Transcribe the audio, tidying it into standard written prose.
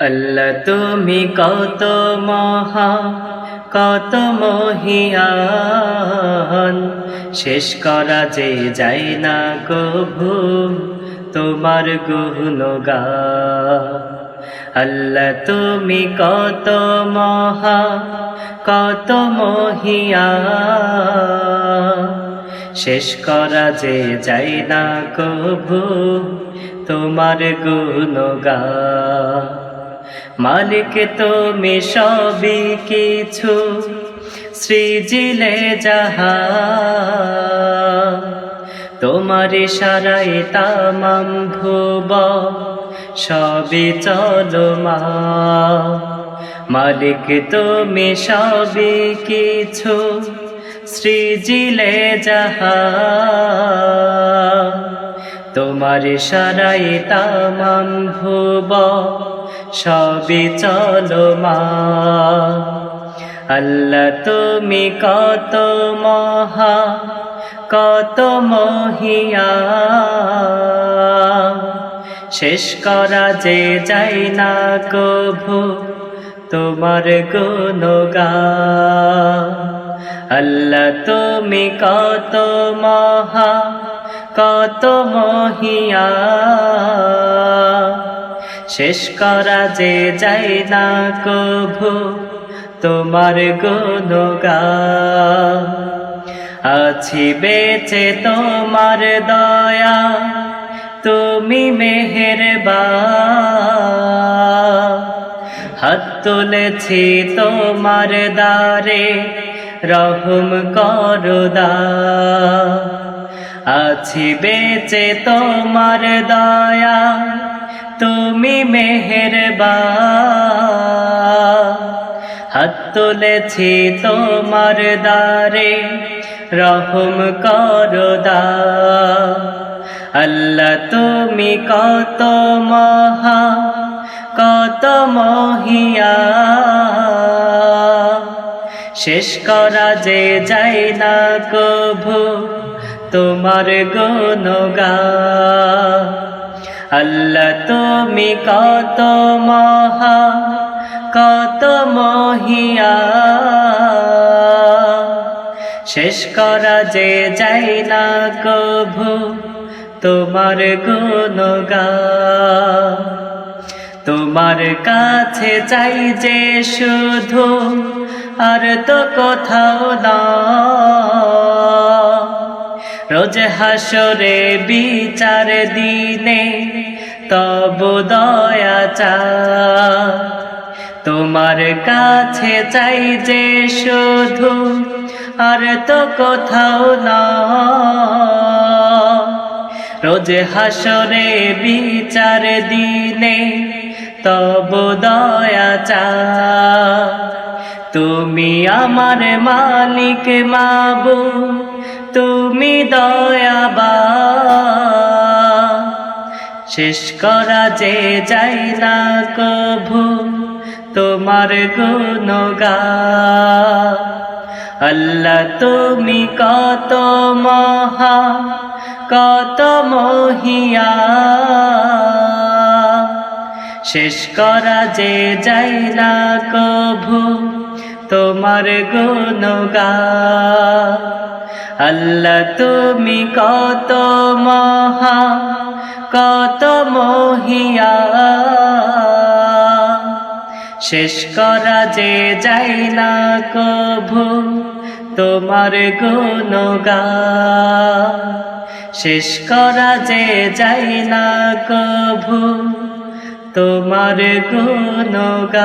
আল্লাহ তুমি কত মহা কত মহিয়ান, শেষ করা যে যায় না কভু তোমার গুণগান। আল্লাহ তুমি কত মহা কত মহিয়ান, শেষ করা যে যায় না কভু তোমার গুণগান। মালিক তুমি সবই কিছু সৃজিলে জাহান, তোমার ইশারায় তামাম ভুবন সবই চলমান। মালিক তুমি সবই কিছু সৃজিলে জাহান, তোমার ইশারায় তামাম ভুবন সবই চলমান। আল্লাহ তুমি কত মহা কত মহিয়ান, শেষ করা যে যায় না কভু তোমার গুণগান। আল্লাহ তুমি কত মহা কত মহিয়ান, শেষ করা যে যায় না কভু তোমার গুণগান। আছি বেঁচে তোমার দয়া তুমি মেহেরবান, হাত তুলেছি তোমার দ্বারে রহম করো দান। আছি বেঁচে তোমার দয়া তুমি মেহেরবান, হাত তুলেছি তোমার দ্বারে রহম করো দান। আল্লাহ তুমি কত মহা কত মহিয়ান, শেষ করা যে যায় না কভু তোমার গুণগান। আল্লাহ তুমি কত মহা কত মহিয়ান, শেষ করা যে যায় না কভু তোমার গুণগান। তোমার কাছে চাই যে শুধু, আর তো কোথাও না, রোজ হাসরে বিচার দিনে তব দয়া চাই। তোমার কাছে চাই যে শুধু, আর তো কোথাও না, রোজ হাসরে বিচার দিনে তব দয়া চাই। তুমি আমার মালিক মাবুদ, তুমি দয়াবান, শেষ করা যে যায় না কভু তোমার গুণগান। আল্লাহ তুমি কত মহা কত মহিয়ান, শেষ করা যে যায় না কভু তোমার গুণগান। আল্লাহ তুমি কত মহা কত মহিয়ান, শেষ করা যে যায় না কভু তোমার গুণগান। শেষ করা যে যায় না কভু তোমার গুণগান।